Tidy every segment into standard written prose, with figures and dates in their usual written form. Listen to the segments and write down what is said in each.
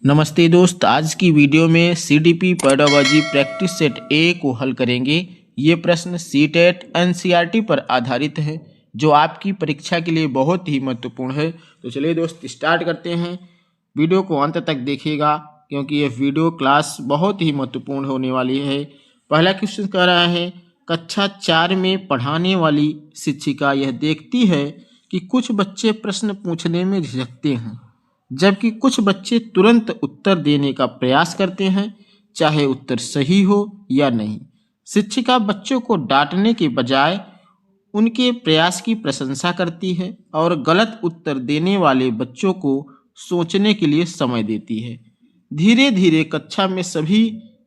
नमस्ते दोस्त, आज की वीडियो में सीडीपी पेडागोजी प्रैक्टिस सेट ए को हल करेंगे। ये प्रश्न सीटेट एनसीईआरटी पर आधारित है जो आपकी परीक्षा के लिए बहुत ही महत्वपूर्ण है। तो चलिए दोस्त स्टार्ट करते हैं। वीडियो को अंत तक देखिएगा क्योंकि यह वीडियो क्लास बहुत ही महत्वपूर्ण होने वाली है। पहला क्वेश्चन कह रहा है, कक्षा 4 में पढ़ाने वाली शिक्षिका यह देखती है कि कुछ बच्चे प्रश्न पूछने में झिझकते हैं जबकि कुछ बच्चे तुरंत उत्तर देने का प्रयास करते हैं, चाहे उत्तर सही हो या नहीं। शिक्षिका बच्चों को डांटने के बजाय उनके प्रयास की प्रशंसा करती है और गलत उत्तर देने वाले बच्चों को सोचने के लिए समय देती है। धीरे धीरे कक्षा में सभी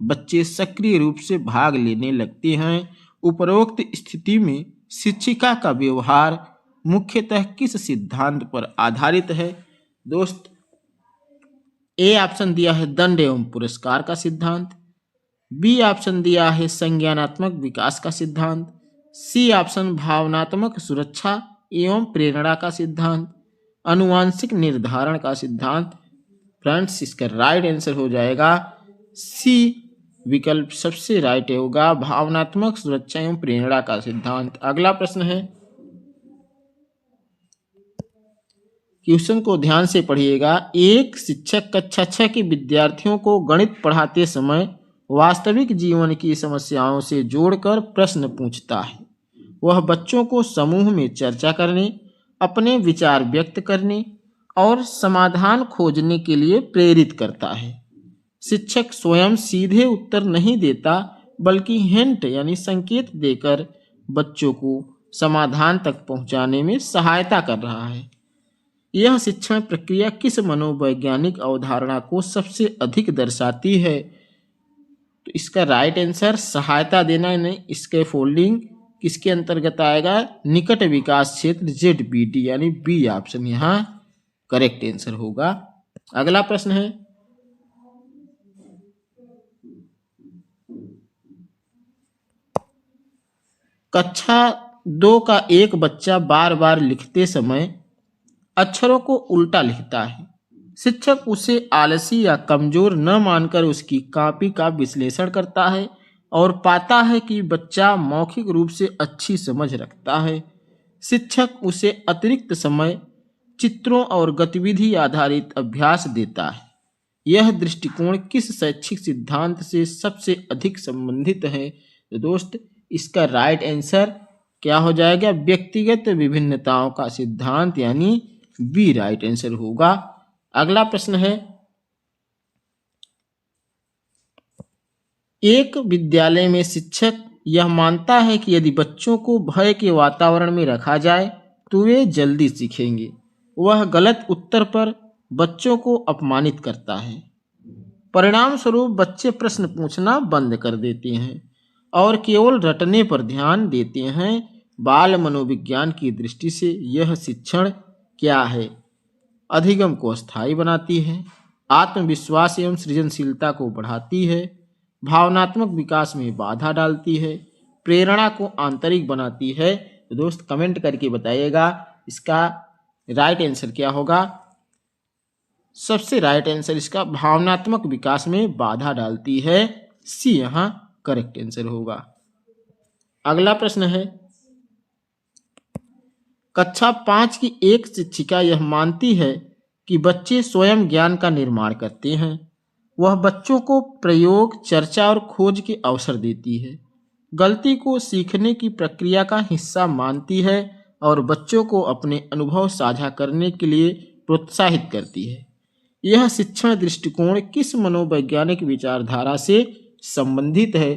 बच्चे सक्रिय रूप से भाग लेने लगते हैं। उपरोक्त स्थिति में शिक्षिका का व्यवहार मुख्यतः किस सिद्धांत पर आधारित है? दोस्त, ए ऑप्शन दिया है दंड एवं पुरस्कार का सिद्धांत, बी ऑप्शन दिया है संज्ञानात्मक विकास का सिद्धांत, सी ऑप्शन भावनात्मक सुरक्षा एवं प्रेरणा का सिद्धांत, आनुवांशिक निर्धारण का सिद्धांत। फ्रेंड्स, इसका राइट आंसर हो जाएगा सी विकल्प सबसे राइट होगा, भावनात्मक सुरक्षा एवं प्रेरणा का सिद्धांत। अगला प्रश्न है, क्वेश्चन को ध्यान से पढ़िएगा। एक शिक्षक कक्षा 6 के विद्यार्थियों को गणित पढ़ाते समय वास्तविक जीवन की समस्याओं से जोड़कर प्रश्न पूछता है। वह बच्चों को समूह में चर्चा करने, अपने विचार व्यक्त करने और समाधान खोजने के लिए प्रेरित करता है। शिक्षक स्वयं सीधे उत्तर नहीं देता बल्कि हिंट यानी संकेत देकर बच्चों को समाधान तक पहुंचाने में सहायता कर रहा है। यह शिक्षण प्रक्रिया किस मनोवैज्ञानिक अवधारणा को सबसे अधिक दर्शाती है? तो इसका राइट आंसर सहायता देना नहीं, इसके फोल्डिंग किसके अंतर्गत आएगा? निकट विकास क्षेत्र ZBT यानी बी ऑप्शन यहाँ करेक्ट आंसर होगा। अगला प्रश्न है, कक्षा 2 का एक बच्चा बार बार लिखते समय अक्षरों को उल्टा लिखता है। शिक्षक उसे आलसी या कमजोर न मानकर उसकी कॉपी का विश्लेषण करता है और पाता है कि बच्चा मौखिक रूप से अच्छी समझ रखता है। शिक्षक उसे अतिरिक्त समय चित्रों और गतिविधि आधारित अभ्यास देता है। यह दृष्टिकोण किस शैक्षिक सिद्धांत से सबसे अधिक संबंधित है? तो दोस्त, इसका राइट आंसर क्या हो जाएगा? व्यक्तिगत विभिन्नताओं का सिद्धांत यानी बी राइट आंसर होगा। अगला प्रश्न है, एक विद्यालय में शिक्षक यह मानता है कि यदि बच्चों को भय के वातावरण में रखा जाए तो वे जल्दी सीखेंगे। वह गलत उत्तर पर बच्चों को अपमानित करता है। परिणाम स्वरूप बच्चे प्रश्न पूछना बंद कर देते हैं और केवल रटने पर ध्यान देते हैं। बाल मनोविज्ञान की दृष्टि से यह शिक्षण क्या है? अधिगम को स्थायी बनाती है, आत्मविश्वास एवं सृजनशीलता को बढ़ाती है, भावनात्मक विकास में बाधा डालती है, प्रेरणा को आंतरिक बनाती है। तो दोस्त कमेंट करके बताइएगा इसका राइट आंसर क्या होगा? सबसे राइट आंसर इसका भावनात्मक विकास में बाधा डालती है, सी यहाँ करेक्ट आंसर होगा। अगला प्रश्न है, कक्षा 5 की एक शिक्षिका यह मानती है कि बच्चे स्वयं ज्ञान का निर्माण करते हैं। वह बच्चों को प्रयोग, चर्चा और खोज के अवसर देती है। गलती को सीखने की प्रक्रिया का हिस्सा मानती है और बच्चों को अपने अनुभव साझा करने के लिए प्रोत्साहित करती है। यह शिक्षण दृष्टिकोण किस मनोवैज्ञानिक विचारधारा से संबंधित है?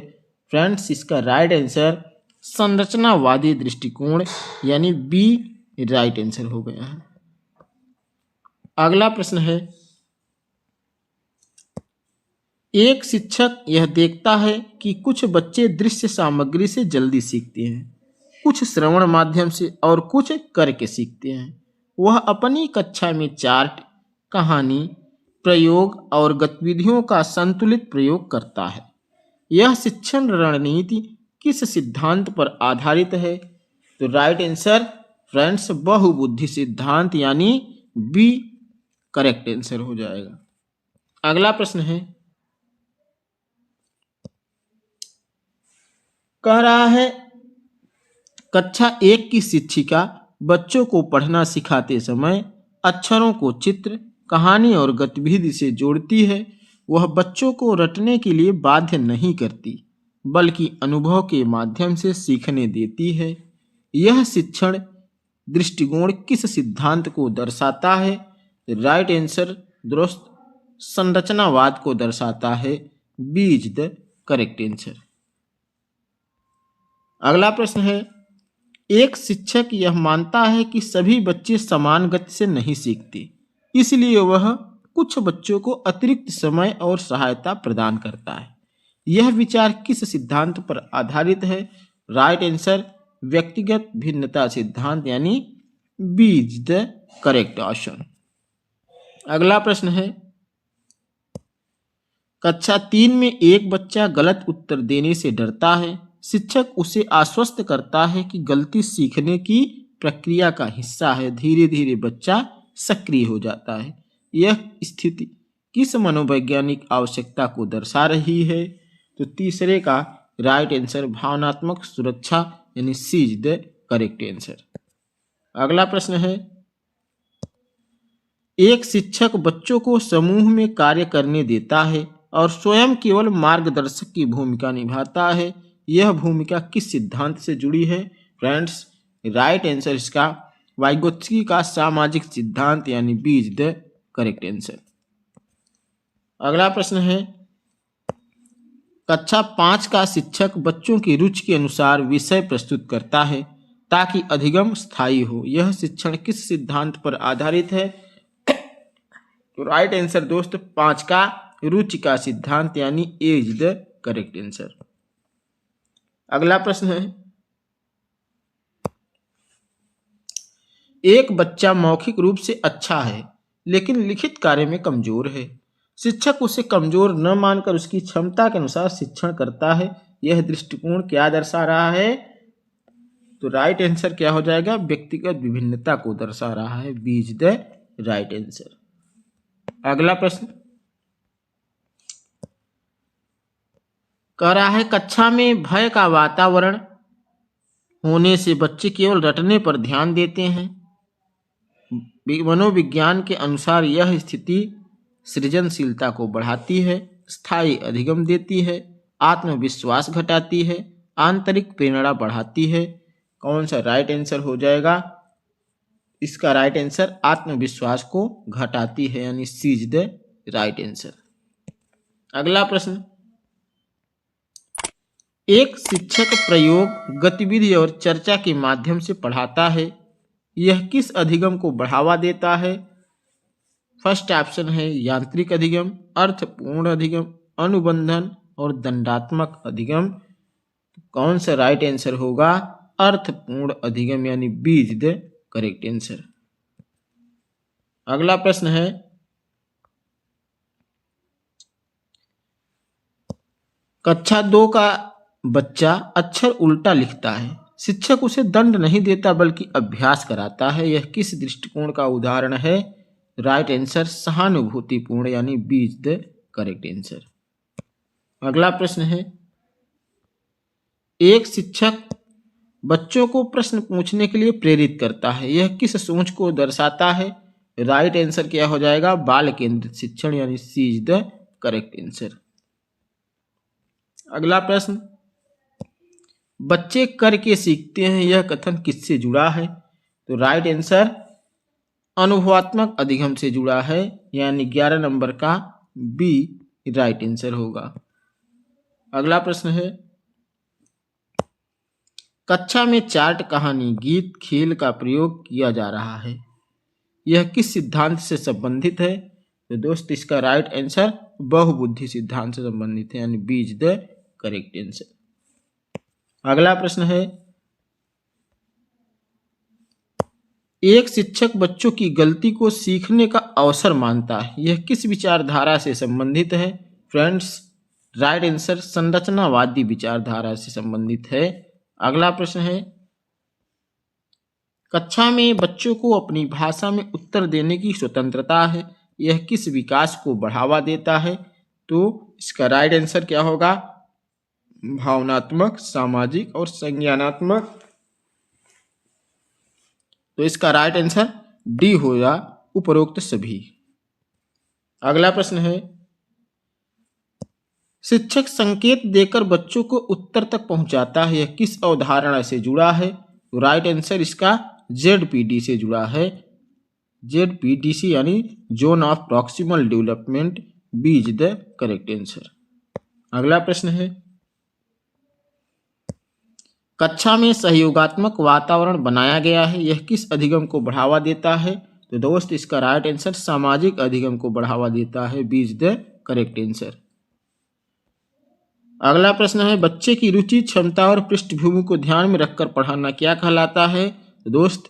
फ्रेंड्स, इसका राइट आंसर संरचनावादी दृष्टिकोण यानी बी राइट आंसर हो गया है। अगला प्रश्न है, एक शिक्षक यह देखता है कि कुछ बच्चे दृश्य सामग्री से जल्दी सीखते हैं, कुछ श्रवण माध्यम से और कुछ करके सीखते हैं। वह अपनी कक्षा में चार्ट, कहानी, प्रयोग और गतिविधियों का संतुलित प्रयोग करता है। यह शिक्षण रणनीति किस सिद्धांत पर आधारित है? तो राइट आंसर फ्रेंड्स बहुबुद्धि सिद्धांत यानी बी करेक्ट आंसर हो जाएगा। अगला प्रश्न है, कह रहा है कक्षा 1 की शिक्षिका बच्चों को पढ़ना सिखाते समय अक्षरों को चित्र, कहानी और गतिविधि से जोड़ती है। वह बच्चों को रटने के लिए बाध्य नहीं करती, बल्कि अनुभव के माध्यम से सीखने देती है। यह शिक्षण दृष्टिकोण किस सिद्धांत को दर्शाता है? राइट आंसर दोस्त संरचनावाद को दर्शाता है। B is the correct answer. अगला प्रश्न है, एक शिक्षक यह मानता है कि सभी बच्चे समान गति से नहीं सीखते, इसलिए वह कुछ बच्चों को अतिरिक्त समय और सहायता प्रदान करता है। यह विचार किस सिद्धांत पर आधारित है? राइट आंसर व्यक्तिगत भिन्नता सिद्धांत यानी B is the correct option. अगला प्रश्न है, कक्षा 3 में एक बच्चा गलत उत्तर देने से डरता है। शिक्षक उसे आश्वस्त करता है कि गलती सीखने की प्रक्रिया का हिस्सा है। धीरे धीरे बच्चा सक्रिय हो जाता है। यह स्थिति किस मनोवैज्ञानिक आवश्यकता को दर्शा रही है? तो तीसरे का राइट आंसर भावनात्मक सुरक्षा यानी C is the correct answer. अगला प्रश्न है, एक शिक्षक बच्चों को समूह में कार्य करने देता है और स्वयं केवल मार्गदर्शक की भूमिका निभाता है। यह भूमिका किस सिद्धांत से जुड़ी है? फ्रेंड्स राइट आंसर इसका वाइगोत्स्की का सामाजिक सिद्धांत यानी B is the correct answer. अगला प्रश्न है, कक्षा 5 का शिक्षक बच्चों की रुचि के अनुसार विषय प्रस्तुत करता है ताकि अधिगम स्थायी हो। यह शिक्षण किस सिद्धांत पर आधारित है? तो राइट आंसर दोस्त 5 का रुचि का सिद्धांत यानी A is the correct answer. अगला प्रश्न है, एक बच्चा मौखिक रूप से अच्छा है लेकिन लिखित कार्य में कमजोर है। शिक्षक उसे कमजोर न मानकर उसकी क्षमता के अनुसार शिक्षण करता है। यह दृष्टिकोण क्या दर्शा रहा है? तो राइट आंसर क्या हो जाएगा? व्यक्तिगत विभिन्नता को दर्शा रहा है। B is the right answer. अगला प्रश्न कह रहा है कक्षा में भय का वातावरण होने से बच्चे केवल रटने पर ध्यान देते हैं। मनोविज्ञान के अनुसार यह स्थिति सृजनशीलता को बढ़ाती है, स्थायी अधिगम देती है, आत्मविश्वास घटाती है, आंतरिक प्रेरणा बढ़ाती है। कौन सा राइट आंसर हो जाएगा? इसका राइट आंसर आत्मविश्वास को घटाती है यानी C is the right answer. अगला प्रश्न, एक शिक्षक प्रयोग, गतिविधि और चर्चा के माध्यम से पढ़ाता है। यह किस अधिगम को बढ़ावा देता है? फर्स्ट ऑप्शन है यांत्रिक अधिगम, अर्थपूर्ण अधिगम, अनुबंधन और दंडात्मक अधिगम। कौन सा राइट आंसर होगा? अर्थपूर्ण अधिगम यानी B is the correct answer. अगला प्रश्न है, कक्षा 2 का बच्चा अक्षर उल्टा लिखता है। शिक्षक उसे दंड नहीं देता बल्कि अभ्यास कराता है। यह किस दृष्टिकोण का उदाहरण है? राइट आंसर सहानुभूतिपूर्ण यानी B is the correct answer. अगला प्रश्न है, एक शिक्षक बच्चों को प्रश्न पूछने के लिए प्रेरित करता है। यह किस सोच को दर्शाता है? राइट आंसर क्या हो जाएगा? बाल केंद्रित शिक्षण यानी C is the correct answer. अगला प्रश्न, बच्चे करके सीखते हैं, यह कथन किससे जुड़ा है? तो राइट आंसर अनुभवात्मक अधिगम से जुड़ा है यानी 11 नंबर का बी राइट आंसर होगा। अगला प्रश्न है, कक्षा में चार्ट, कहानी, गीत, खेल का प्रयोग किया जा रहा है। यह किस सिद्धांत से संबंधित है? तो दोस्त इसका राइट आंसर बहुबुद्धि सिद्धांत से संबंधित है यानी B is the correct answer. अगला प्रश्न है, एक शिक्षक बच्चों की गलती को सीखने का अवसर मानता है। यह किस विचारधारा से संबंधित है? फ्रेंड्स राइट आंसर संरचनावादी विचारधारा से संबंधित है। अगला प्रश्न है, कक्षा में बच्चों को अपनी भाषा में उत्तर देने की स्वतंत्रता है। यह किस विकास को बढ़ावा देता है? तो इसका राइट आंसर क्या होगा? भावनात्मक, सामाजिक और संज्ञानात्मक। तो इसका राइट आंसर डी होगा, उपरोक्त सभी। अगला प्रश्न है, शिक्षक संकेत देकर बच्चों को उत्तर तक पहुंचाता है, यह किस अवधारणा से जुड़ा है? तो राइट आंसर इसका जेडपीडी से जुड़ा है। जेडपीडीसी यानी zone of proximal development, B is the correct answer. अगला प्रश्न है, कक्षा में सहयोगात्मक वातावरण बनाया गया है, यह किस अधिगम को बढ़ावा देता है? तो दोस्त इसका राइट आंसर सामाजिक अधिगम को बढ़ावा देता है, B is the correct answer. अगला प्रश्न है, बच्चे की रुचि, क्षमता और पृष्ठभूमि को ध्यान में रखकर पढ़ाना क्या कहलाता है? तो दोस्त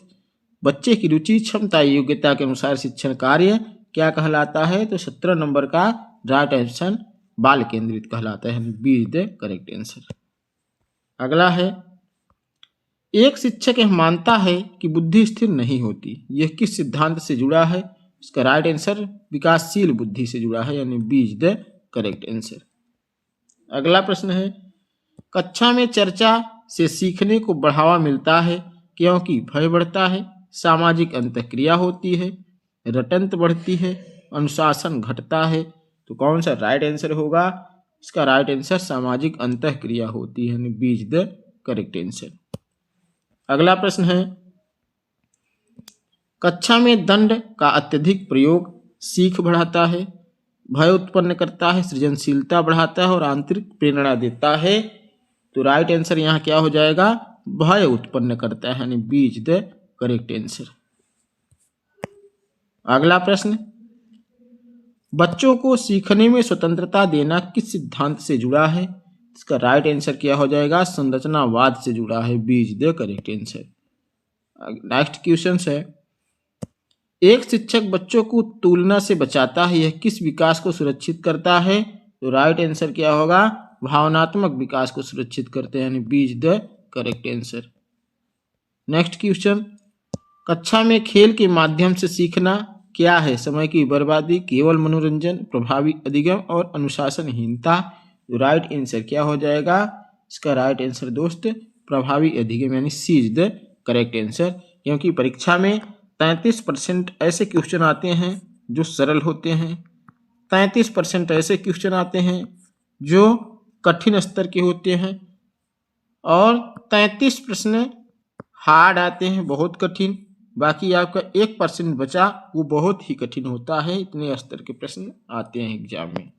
बच्चे की रुचि, क्षमता, योग्यता के अनुसार शिक्षण कार्य क्या कहलाता है? तो 17 नंबर का राइट आंसर बाल केंद्रित कहलाता है, B is the correct answer. अगला है, एक शिक्षक यह मानता है कि बुद्धि स्थिर नहीं होती, यह किस सिद्धांत से जुड़ा है? इसका राइट आंसर विकासशील बुद्धि से जुड़ा है, यानी B is the correct answer. अगला प्रश्न है, कक्षा में चर्चा से सीखने को बढ़ावा मिलता है क्योंकि भय बढ़ता है, सामाजिक अंतःक्रिया होती है, रटंत बढ़ती है, अनुशासन घटता है। तो कौन सा राइट आंसर होगा? इसका राइट आंसर सामाजिक अंतःक्रिया होती है, यानी B is the correct answer. अगला प्रश्न है, कक्षा में दंड का अत्यधिक प्रयोग सीख बढ़ाता है, भय उत्पन्न करता है, सृजनशीलता बढ़ाता है और आंतरिक प्रेरणा देता है। तो राइट आंसर यहाँ क्या हो जाएगा? भय उत्पन्न करता है, यानी B is the correct answer. अगला प्रश्न, बच्चों को सीखने में स्वतंत्रता देना किस सिद्धांत से जुड़ा है? इसका राइट आंसर क्या हो जाएगा? संरचनावाद से जुड़ा है, B is the correct answer. Next question है, एक शिक्षक बच्चों को तुलना से बचाता है, यह किस विकास को सुरक्षित करता है? तो राइट आंसर क्या होगा? भावनात्मक विकास को सुरक्षित करते हैं, यानी B is the correct answer. Next question, कक्षा में खेल के माध्यम से सीखना क्या है? समय की बर्बादी, केवल मनोरंजन, प्रभावी अधिगम और अनुशासनहीनता। तो राइट आंसर क्या हो जाएगा? इसका राइट आंसर दोस्त प्रभावी अधिगम, यानी C is the correct answer. क्योंकि परीक्षा में 33% ऐसे क्वेश्चन आते हैं जो सरल होते हैं, 33% ऐसे क्वेश्चन आते हैं जो कठिन स्तर के होते हैं और 33 प्रश्न हार्ड आते हैं, बहुत कठिन। बाकी आपका 1% बचा, वो बहुत ही कठिन होता है। इतने स्तर के प्रश्न आते हैं एग्जाम में,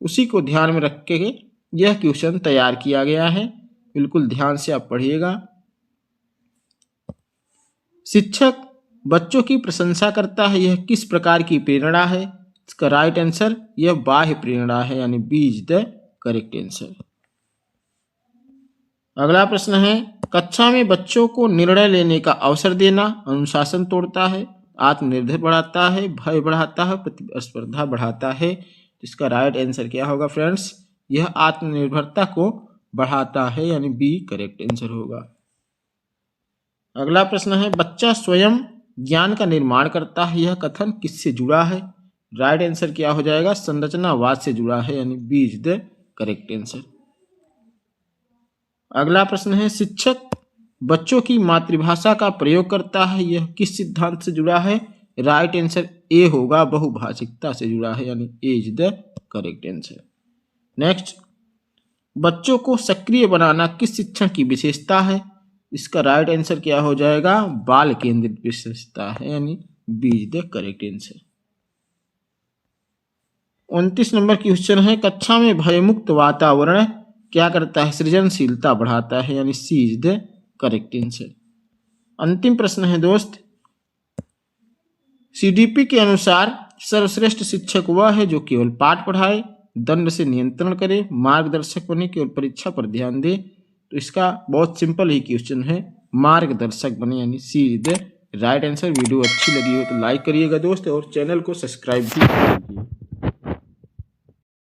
उसी को ध्यान में रख के यह क्वेश्चन तैयार किया गया है। बिल्कुल ध्यान से आप पढ़िएगा। शिक्षक बच्चों की प्रशंसा करता है, यह किस प्रकार की प्रेरणा है? इसका राइट आंसर यह बाह्य प्रेरणा है, यानी B is the correct answer. अगला प्रश्न है, कक्षा में बच्चों को निर्णय लेने का अवसर देना अनुशासन तोड़ता है, आत्मनिर्भर बढ़ाता है, भय बढ़ाता है, प्रतिस्पर्धा बढ़ाता है। इसका राइट आंसर क्या होगा फ्रेंड्स? यह आत्मनिर्भरता को बढ़ाता है, यानी बी करेक्ट आंसर होगा। अगला प्रश्न है, बच्चा स्वयं ज्ञान का निर्माण करता है, यह कथन किससे जुड़ा है? राइट आंसर क्या हो जाएगा? संरचनावाद से जुड़ा है, यानी B is the correct answer. अगला प्रश्न है, शिक्षक बच्चों की मातृभाषा का प्रयोग करता है, यह किस सिद्धांत से जुड़ा है? राइट आंसर ए होगा, बहुभाषिकता से जुड़ा है, यानी A is the correct answer. Next, बच्चों को सक्रिय बनाना किस शिक्षण की विशेषता है? इसका राइट आंसर क्या हो जाएगा? बाल केंद्रित विशेषता है, यानी B is the correct answer. 29 number question है, कक्षा में भयमुक्त वातावरण क्या करता है? सृजनशीलता बढ़ाता है, यानी C is the correct answer. अंतिम प्रश्न है दोस्त, सीडीपी के अनुसार सर्वश्रेष्ठ शिक्षक वह है जो केवल पाठ पढ़ाए, दंड से नियंत्रण करे, मार्गदर्शक बने, केवल परीक्षा पर ध्यान दे। तो इसका बहुत सिंपल ही क्वेश्चन है, मार्गदर्शक बने, यानी C is the right answer. Video अच्छी लगी हो तो लाइक करिएगा दोस्त, और चैनल को सब्सक्राइब भी कीजिए।